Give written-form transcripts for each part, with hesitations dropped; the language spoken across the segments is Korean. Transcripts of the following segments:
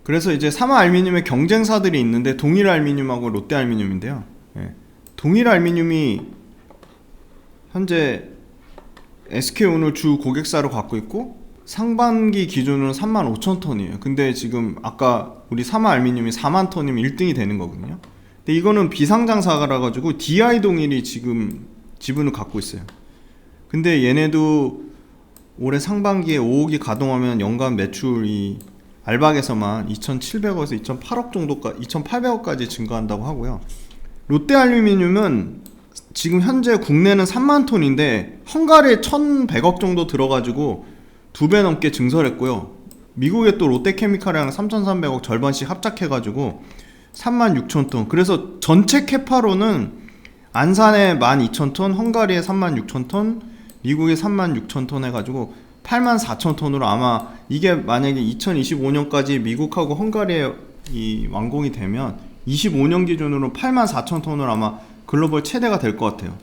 그래서 이제 삼화알루미늄의 경쟁사들이 있는데 동일알루미늄하고 롯데알루미늄인데요. 예. 동일알루미늄이 현재 SK온을 주 고객사로 갖고 있고 상반기 기준으로는 35,000톤이에요. 근데 지금 아까 우리 삼화알루미늄이 4만 톤이면 1등이 되는 거거든요. 근데 이거는 비상장사라 가지고 DI동일이 지금 지분을 갖고 있어요. 근데 얘네도 올해 상반기에 5호기 가동하면 연간 매출이 알박에서만 2,700억에서 2,800억 정도까지 2,800억까지 증가한다고 하고요. 롯데알루미늄은 지금 현재 국내는 3만 톤인데 헝가리에 1,100억 정도 들어가지고 2배 넘게 증설했고요. 미국에 또 롯데케미칼이랑 3,300억 절반씩 합작해가지고 36,000톤. 그래서 전체 캐파로는 안산에 12,000톤, 헝가리에 36,000톤, 미국에 36,000톤 해가지고 84,000톤으로 아마 이게 만약에 2025년까지 미국하고 헝가리에 이 완공이 되면 25년 기준으로 84,000톤으로 아마 글로벌 최대가 될 것 같아요.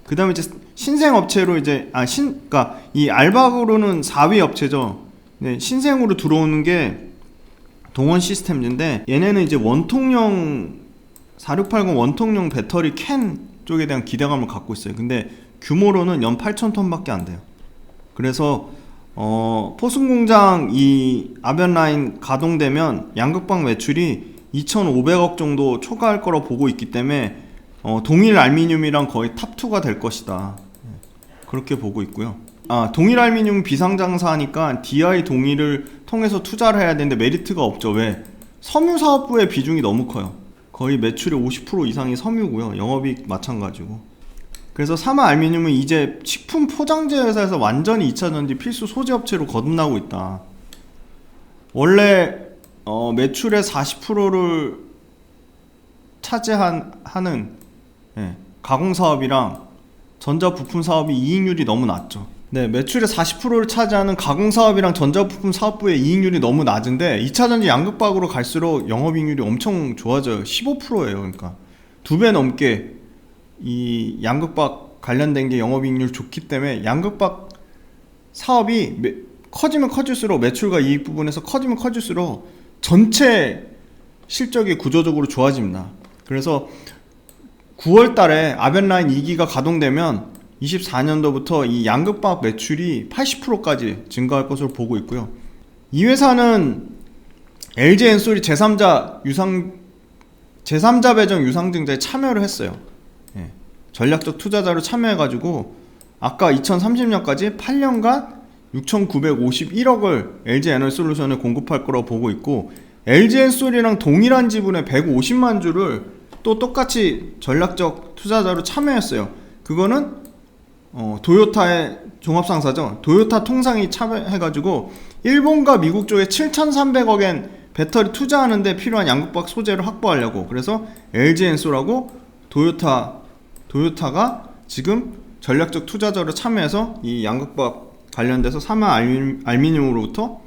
그 다음에 이제 신생업체로 이제 그러니까 이 알박으로는 4위 업체죠. 네, 신생으로 들어오는 게 동원 시스템즈인데 얘네는 이제 원통형 4680 원통형 배터리 캔 쪽에 대한 기대감을 갖고 있어요. 근데 규모로는 연 8,000톤 밖에 안 돼요. 그래서 포승공장 이 아변라인 가동되면 양극박 매출이 2,500억 정도 초과할 거라 보고 있기 때문에 동일알루미늄이랑 거의 탑2가 될 것이다. 그렇게 보고 있고요. 동일알루미늄 비상장사하니까 DI 동일을 통해서 투자를 해야 되는데 메리트가 없죠. 왜? 섬유사업부의 비중이 너무 커요. 거의 매출의 50% 이상이 섬유고요. 영업이익 마찬가지고. 그래서 삼화알루미늄은 이제 식품 포장재 회사에서 완전히 2차전지 필수 소재 업체로 거듭나고 있다. 원래 매출의 40%를 차지하는 가공사업이랑 전자부품 사업이 이익률이 너무 낮죠. 네, 매출의 40%를 차지하는 가공사업이랑 전자부품 사업부의 이익률이 너무 낮은데 2차전지 양극박으로 갈수록 영업이익률이 엄청 좋아져요. 15%예요. 그러니까 2배 넘게 이 양극박 관련된 게 영업이익률 좋기 때문에 양극박 사업이 커지면 커질수록 매출과 이익 부분에서 커지면 커질수록 전체 실적이 구조적으로 좋아집니다. 그래서 9월 달에 아벤라인 2기가 가동되면 24년도부터 이 양극박 매출이 80%까지 증가할 것으로 보고 있고요. 이 회사는 LG 엔솔이 제3자 배정 유상증자에 참여를 했어요. 전략적 투자자로 참여해가지고 아까 2030년까지 8년간 6,951억을 LG에너지솔루션에 공급할 거라고 보고 있고 LG엔솔이랑 동일한 지분의 150만 주를 또 똑같이 전략적 투자자로 참여했어요. 그거는 도요타의 종합상사죠. 도요타 통상이 참여해가지고 일본과 미국 쪽에 7,300억엔 배터리 투자하는데 필요한 양극박 소재를 확보하려고. 그래서 LG엔솔하고 도요타가 지금 전략적 투자자로 참여해서 이 양극박 관련돼서 삼화알루미늄으로부터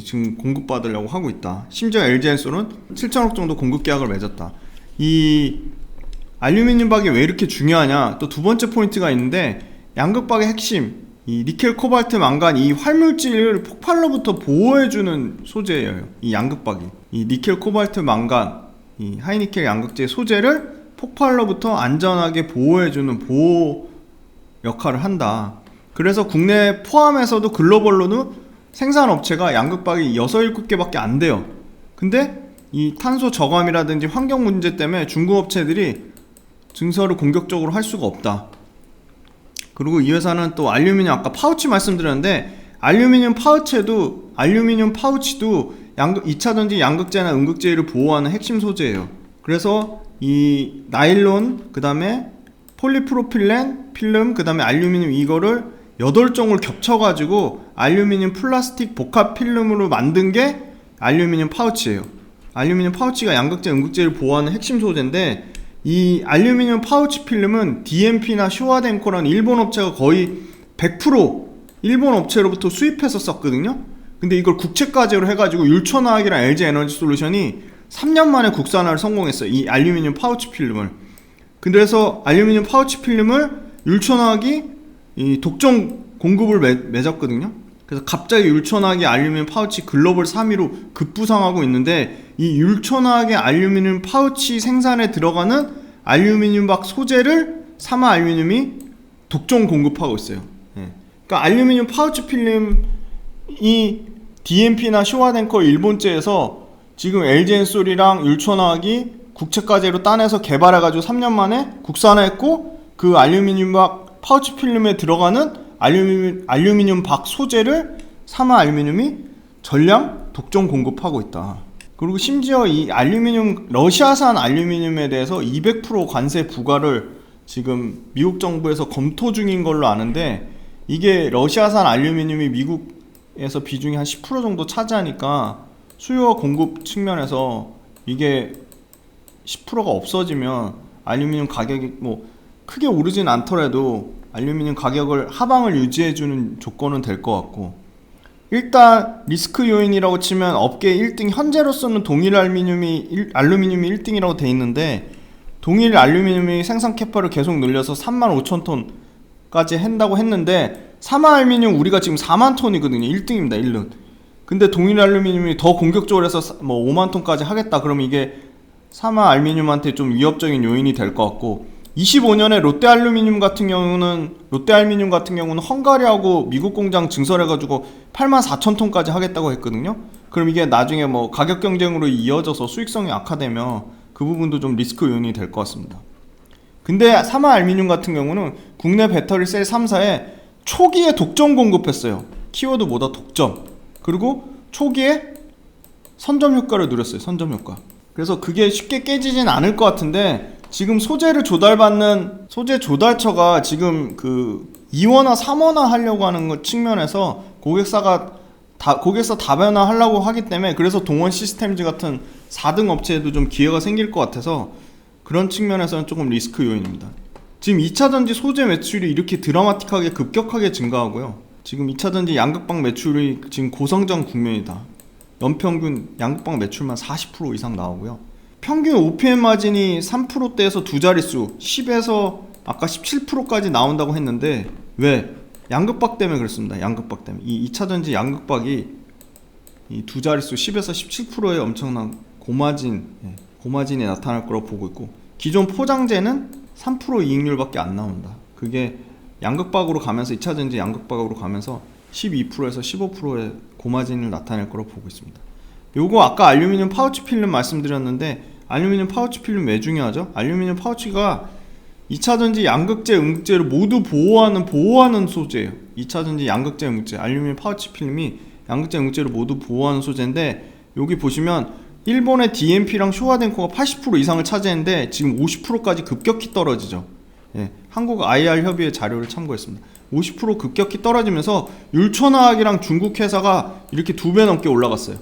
지금 공급받으려고 하고 있다. 심지어 LG엔솔은 7천억 정도 공급 계약을 맺었다. 이 알루미늄박이 왜 이렇게 중요하냐? 또 두 번째 포인트가 있는데 양극박의 핵심 이 니켈, 코발트, 망간 이 활물질을 폭발로부터 보호해주는 소재예요. 이 양극박이 이 니켈, 코발트, 망간 이 하이니켈 양극재 소재를 폭발로부터 안전하게 보호해주는 보호 역할을 한다. 그래서 국내 포함해서도 글로벌로는 생산업체가 양극박이 6, 7개밖에 안 돼요. 근데 이 탄소 저감이라든지 환경 문제 때문에 중국업체들이 증설을 공격적으로 할 수가 없다. 그리고 이 회사는 또 알루미늄 아까 파우치 말씀드렸는데 알루미늄 파우치도 2차전지 양극재나 음극재를 보호하는 핵심 소재예요. 그래서 이 나일론, 그 다음에 폴리프로필렌, 필름, 그 다음에 알루미늄 이거를 8종을 겹쳐가지고 알루미늄 플라스틱 복합 필름으로 만든 게 알루미늄 파우치예요. 알루미늄 파우치가 양극재, 음극재를 보호하는 핵심 소재인데 이 알루미늄 파우치 필름은 DMP나 쇼와덴코라는 일본 업체가 거의 100% 일본 업체로부터 수입해서 썼거든요. 근데 이걸 국책과제로 해가지고 율촌화학이랑 LG에너지솔루션이 3년 만에 국산화를 성공했어요. 이 알루미늄 파우치 필름을. 그래서 알루미늄 파우치 필름을 율촌화학이 이 독점 공급을 맺었거든요. 그래서 갑자기 율천하게 알루미늄 파우치 글로벌 3위로 급부상하고 있는데, 이 율천하게 알루미늄 파우치 생산에 들어가는 알루미늄박 소재를 사마 알루미늄이 독점 공급하고 있어요. 그러니까 알루미늄 파우치 필름이 DMP나 쇼와덴커 일본제에서 지금 LG엔솔이랑 율천화학이 국책과제로 따내서 개발해가지고 3년 만에 국산화했고, 그 알루미늄박 파우치 필름에 들어가는 알루미늄 박 소재를 사마 알루미늄이 전량 독점 공급하고 있다. 그리고 심지어 이 알루미늄, 러시아산 알루미늄에 대해서 200% 관세 부과를 지금 미국 정부에서 검토 중인 걸로 아는데, 이게 러시아산 알루미늄이 미국에서 비중이 한 10% 정도 차지하니까 수요와 공급 측면에서 이게 10%가 없어지면 알루미늄 가격이 뭐 크게 오르진 않더라도 알루미늄 가격을 하방을 유지해주는 조건은 될 것 같고, 일단 리스크 요인이라고 치면 업계 1등, 현재로서는 동일 알루미늄이 1등이라고 돼 있는데, 동일 알루미늄이 생산 캐파를 계속 늘려서 35,000톤까지 한다고 했는데, 사마 알루미늄 우리가 지금 4만 톤이거든요. 1등입니다. 1등. 근데 동일 알루미늄이 더 공격적으로 해서 뭐 5만 톤까지 하겠다 그러면 이게 사마 알루미늄한테 좀 위협적인 요인이 될 것 같고, 25년에 롯데알루미늄 같은 경우는 헝가리하고 미국 공장 증설해가지고 84,000톤까지 하겠다고 했거든요. 그럼 이게 나중에 뭐 가격 경쟁으로 이어져서 수익성이 악화되면 그 부분도 좀 리스크 요인이 될 것 같습니다. 근데 사마 알루미늄 같은 경우는 국내 배터리 셀 3사에 초기에 독점 공급했어요. 키워드보다 독점. 그리고 초기에 선점 효과를 누렸어요. 선점 효과. 그래서 그게 쉽게 깨지진 않을 것 같은데, 지금 소재를 조달받는 소재 조달처가 지금 그 2원화 3원화 하려고 하는 것 측면에서 고객사 다변화 하려고 하기 때문에, 그래서 동원 시스템즈 같은 4등 업체에도 좀 기회가 생길 것 같아서 그런 측면에서는 조금 리스크 요인입니다. 지금 2차전지 소재 매출이 이렇게 드라마틱하게 급격하게 증가하고요. 지금 2차전지 양극박 매출이 지금 고성장 국면이다. 연평균 양극박 매출만 40% 이상 나오고요. 평균 OPM 마진이 3%대에서 두 자릿수 10에서 아까 17%까지 나온다고 했는데, 왜? 양극박 때문에 그렇습니다. 양극박 때문에. 이 2차전지 양극박이 이 두 자릿수 10에서 17%의 엄청난 고마진이 나타날 거라고 보고 있고, 기존 포장재는 3% 이익률밖에 안 나온다. 그게 양극박으로 가면서 2차전지 양극박으로 가면서 12%에서 15%의 고마진을 나타낼 거라고 보고 있습니다. 요거 아까 알루미늄 파우치 필름 말씀드렸는데, 알루미늄 파우치 필름 왜 중요하죠? 알루미늄 파우치가 2차전지 양극재, 음극재를 모두 보호하는 소재예요. 2차전지 양극재, 음극재, 알루미늄 파우치 필름이 양극재, 음극재를 모두 보호하는 소재인데, 여기 보시면 일본의 DMP랑 쇼와덴코가 80% 이상을 차지했는데 지금 50%까지 급격히 떨어지죠. 한국 IR 협의회 자료를 참고했습니다. 50% 급격히 떨어지면서 율천화학이랑 중국 회사가 이렇게 2배 넘게 올라갔어요.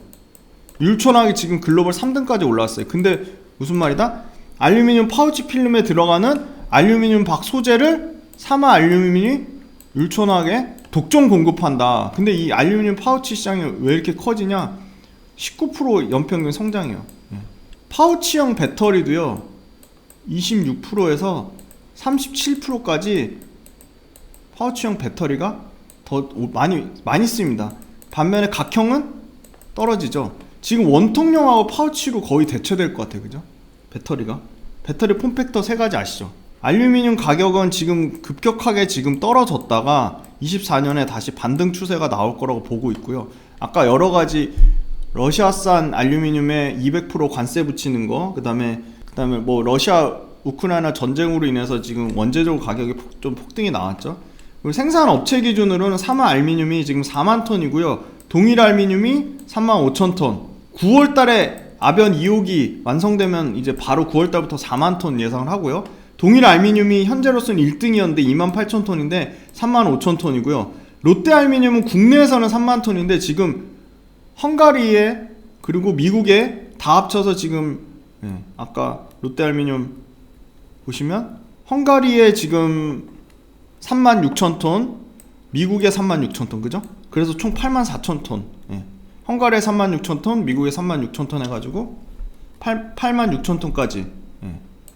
율천화학이 지금 글로벌 3등까지 올라왔어요. 근데 무슨 말이다? 알루미늄 파우치 필름에 들어가는 알루미늄 박 소재를 사마 알루미늄이 율천화학에 독점 공급한다. 근데 이 알루미늄 파우치 시장이 왜 이렇게 커지냐? 19% 연평균 성장이에요. 파우치형 배터리도요, 26%에서 37%까지 파우치형 배터리가 더 많이 쓰입니다. 반면에 각형은 떨어지죠. 지금 원통형하고 파우치로 거의 대체될 것 같아요. 그죠? 배터리 폼팩터 3가지 아시죠? 알루미늄 가격은 지금 급격하게 지금 떨어졌다가 24년에 다시 반등 추세가 나올 거라고 보고 있고요. 아까 여러가지 러시아산 알루미늄에 200% 관세 붙이는 거, 그 다음에 뭐 러시아 우크라이나 전쟁으로 인해서 지금 원재료 가격이 좀 폭등이 나왔죠. 그리고 생산 업체 기준으로는 사마 알루미늄이 지금 4만 톤이고요. 동일 알루미늄이 3만 5천 톤. 9월 달에 아변 2호기 완성되면 이제 바로 9월 달부터 4만 톤 예상을 하고요. 동일 알루미늄이 현재로서는 1등이었는데 2만 8천 톤인데 3만 5천 톤이고요. 롯데 알루미늄은 국내에서는 3만 톤인데 지금 헝가리에 그리고 미국에 다 합쳐서 지금 아까 롯데 알루미늄 보시면 헝가리에 지금 3만 6천 톤, 미국에 3만 6천 톤, 그죠? 그래서 총 8만 4천 톤. 헝가리에 3만 6천 톤, 미국에 3만 6천 톤 해가지고 8만 6천 톤까지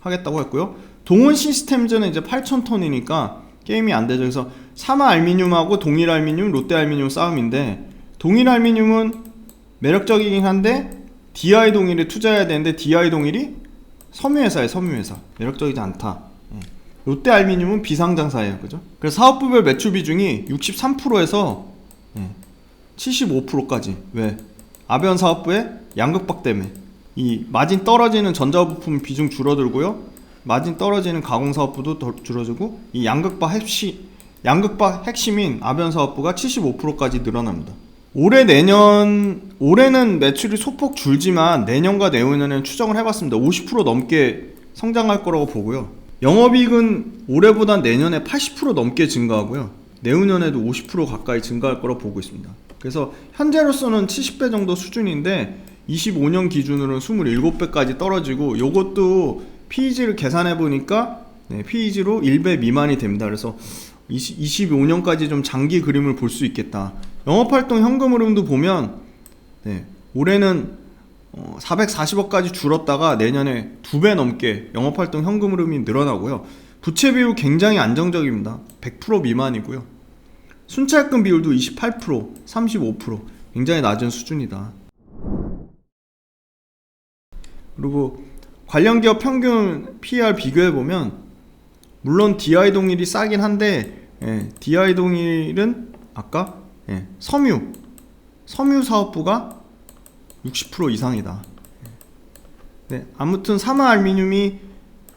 하겠다고 했고요. 동원 시스템즈는 이제 8천 톤이니까 게임이 안 되죠. 그래서 사마알미늄하고 동일알미늄, 롯데알미늄 싸움인데, 동일알미늄은 매력적이긴 한데 DI 동일에 투자해야 되는데 DI 동일이 섬유회사예요. 섬유회사. 매력적이지 않다. 롯데알미늄은 비상장사예요. 그죠? 그래서 사업부별 매출 비중이 63%에서 75%까지. 왜? 아변 사업부의 양극박 때문에 이 마진 떨어지는 전자부품 비중 줄어들고요, 마진 떨어지는 가공사업부도 더 줄어들고, 이 양극박 핵심인 아변 사업부가 75%까지 늘어납니다. 올해는 매출이 소폭 줄지만 내년과 내후년에는 추정을 해봤습니다. 50% 넘게 성장할 거라고 보고요. 영업이익은 올해보다 내년에 80% 넘게 증가하고요. 내후년에도 50% 가까이 증가할 거라고 보고 있습니다. 그래서 현재로서는 70배 정도 수준인데 25년 기준으로는 27배까지 떨어지고, 요것도 PEG를 계산해 보니까 PEG로 1배 미만이 됩니다. 그래서 25년까지 좀 장기 그림을 볼 수 있겠다. 영업활동 현금 흐름도 보면 올해는 440억까지 줄었다가 내년에 2배 넘게 영업활동 현금 흐름이 늘어나고요. 부채 비율 굉장히 안정적입니다. 100% 미만이고요. 순차익금 비율도 28%, 35%, 굉장히 낮은 수준이다. 그리고 관련 기업 평균 PER 비교해보면, 물론 DI 동일이 싸긴 한데 DI 동일은 아까 섬유 사업부가 60% 이상이다. 아무튼 사마알미늄이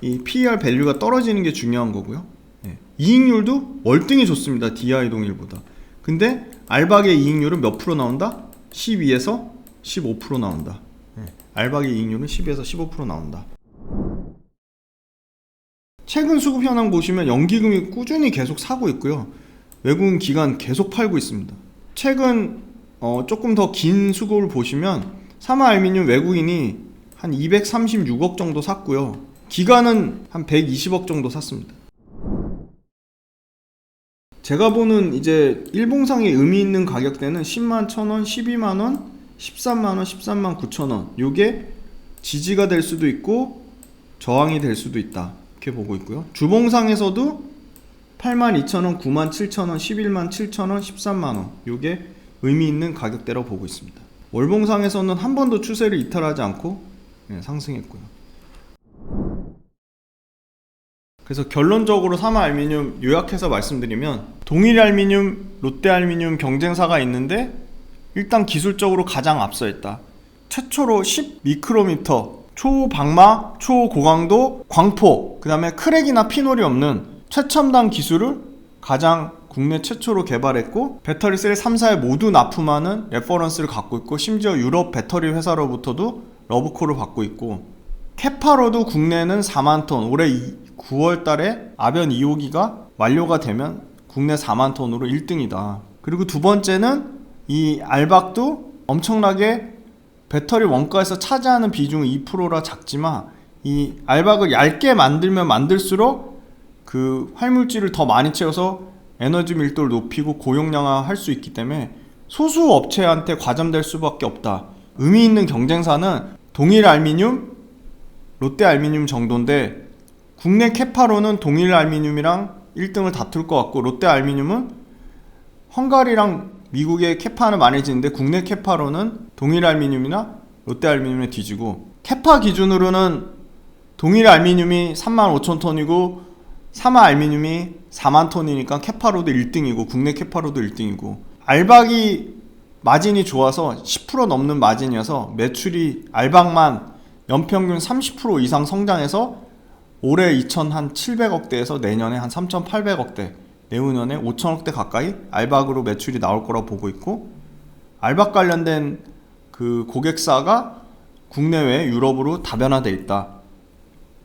이 PER 밸류가 떨어지는 게 중요한 거고요. 이익률도 월등히 좋습니다. DI 동일보다. 근데 알박의 이익률은 몇 프로 나온다? 12에서 15% 나온다. 알박의 이익률은 12에서 15% 나온다. 최근 수급 현황 보시면 연기금이 꾸준히 계속 사고 있고요. 외국인 기관 계속 팔고 있습니다. 최근 조금 더 긴 수급을 보시면 사마알미늄 외국인이 한 236억 정도 샀고요. 기관은 한 120억 정도 샀습니다. 제가 보는 이제 일봉상의 의미 있는 가격대는 10만 1,000원, 12만원, 13만원, 13만 9천원. 요게 지지가 될 수도 있고 저항이 될 수도 있다, 이렇게 보고 있고요. 주봉상에서도 8만 2천원, 9만 7천원, 11만 7천원, 13만원. 요게 의미 있는 가격대라고 보고 있습니다. 월봉상에서는 한 번도 추세를 이탈하지 않고 상승했고요. 그래서 결론적으로 사마알미늄 요약해서 말씀드리면, 동일알미늄, 롯데알미늄 경쟁사가 있는데 일단 기술적으로 가장 앞서 있다. 최초로 10미크로미터 초방마, 초고강도 광포, 그 다음에 크랙이나 피놀이 없는 최첨단 기술을 가장 국내 최초로 개발했고, 배터리 셀 3사에 모두 납품하는 레퍼런스를 갖고 있고, 심지어 유럽 배터리 회사로부터도 러브콜을 받고 있고, 캐파로도 국내는 4만톤, 올해 9월 달에 아변 2호기가 완료가 되면 국내 4만 톤으로 1등이다. 그리고 두 번째는 이 알박도 엄청나게 배터리 원가에서 차지하는 비중은 2%라 작지만, 이 알박을 얇게 만들면 만들수록 그 활물질을 더 많이 채워서 에너지 밀도를 높이고 고용량화 할 수 있기 때문에 소수 업체한테 과점될 수밖에 없다. 의미 있는 경쟁사는 동일알미늄, 롯데알미늄 정도인데, 국내 캐파로는 동일알미늄이랑 1등을 다툴 것 같고, 롯데알미늄은 헝가리랑 미국의 캐파는 많이 지는데 국내 캐파로는 동일알미늄이나 롯데알미늄에 뒤지고, 캐파 기준으로는 동일알미늄이 35,000톤이고 사마알미늄이 4만톤이니까 캐파로도 1등이고 국내 캐파로도 1등이고, 알박이 마진이 좋아서 10% 넘는 마진이어서 매출이 알박만 연평균 30% 이상 성장해서 올해 2,700억대에서 내년에 한 3,800억대, 내후년에 5,000억대 가까이 알박으로 매출이 나올 거라고 보고 있고, 알박 관련된 그 고객사가 국내외 유럽으로 다변화돼 있다.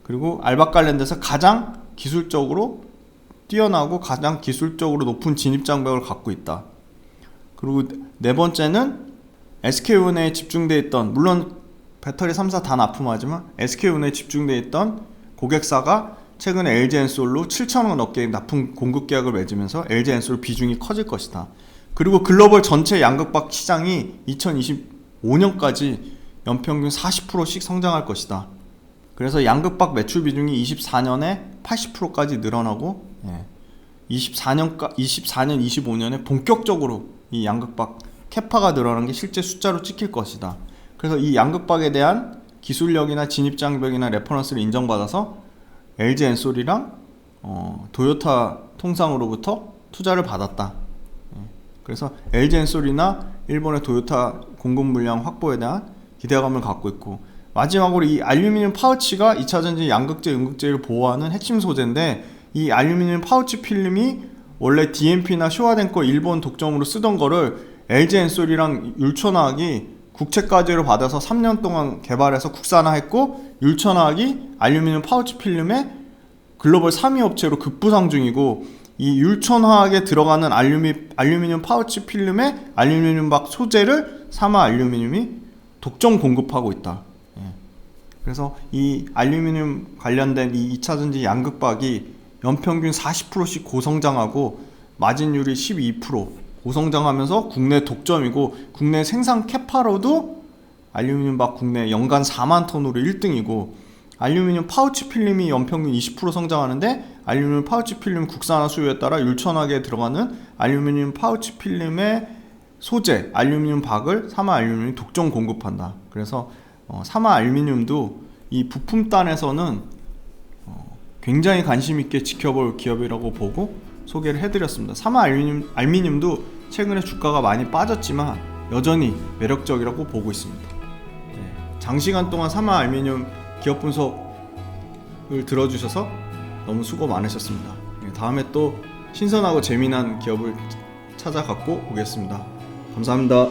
그리고 알박 관련돼서 가장 기술적으로 뛰어나고 가장 기술적으로 높은 진입 장벽을 갖고 있다. 그리고 네 번째는 SK온에 집중돼 있던, 물론 배터리 3사 다 납품하지만 SK온에 집중돼 있던 고객사가 최근에 LG엔솔로 7천억 넘게 납품 공급 계약을 맺으면서 LG엔솔 비중이 커질 것이다. 그리고 글로벌 전체 양극박 시장이 2025년까지 연평균 40%씩 성장할 것이다. 그래서 양극박 매출 비중이 24년에 80%까지 늘어나고 24년, 25년에 본격적으로 이 양극박 캐파가 늘어난 게 실제 숫자로 찍힐 것이다. 그래서 이 양극박에 대한 기술력이나 진입장벽이나 레퍼런스를 인정받아서 LG 엔솔이랑 도요타 통상으로부터 투자를 받았다. 그래서 LG 엔솔이나 일본의 도요타 공급 물량 확보에 대한 기대감을 갖고 있고, 마지막으로 이 알루미늄 파우치가 2차 전지 양극재, 음극재를 보호하는 핵심 소재인데, 이 알루미늄 파우치 필름이 원래 DMP나 쇼와덴코 일본 독점으로 쓰던 거를 LG 엔솔이랑 율천화학이 국책과제를 받아서 3년 동안 개발해서 국산화했고, 율천화학이 알루미늄 파우치 필름의 글로벌 3위 업체로 급부상 중이고, 이 율천화학에 들어가는 알루미늄 파우치 필름의 알루미늄 박 소재를 사마 알루미늄이 독점 공급하고 있다. 그래서 이 알루미늄 관련된 이 2차 전지 양극박이 연평균 40%씩 고성장하고 마진율이 12% 고성장하면서 국내 독점이고, 국내 생산 캐파로도 알루미늄 박 국내 연간 4만 톤으로 1등이고, 알루미늄 파우치 필름이 연평균 20% 성장하는데, 알루미늄 파우치 필름 국산화 수요에 따라 율천하게 들어가는 알루미늄 파우치 필름의 소재 알루미늄 박을 사마 알루미늄이 독점 공급한다. 그래서 사마 알루미늄도 이 부품단에서는 굉장히 관심 있게 지켜볼 기업이라고 보고 소개를 해드렸습니다. 사마 알루미늄도 최근에 주가가 많이 빠졌지만 여전히 매력적이라고 보고 있습니다. 장시간 동안 사마 알루미늄 기업 분석을 들어주셔서 너무 수고 많으셨습니다. 다음에 또 신선하고 재미난 기업을 찾아갖고 오겠습니다. 감사합니다.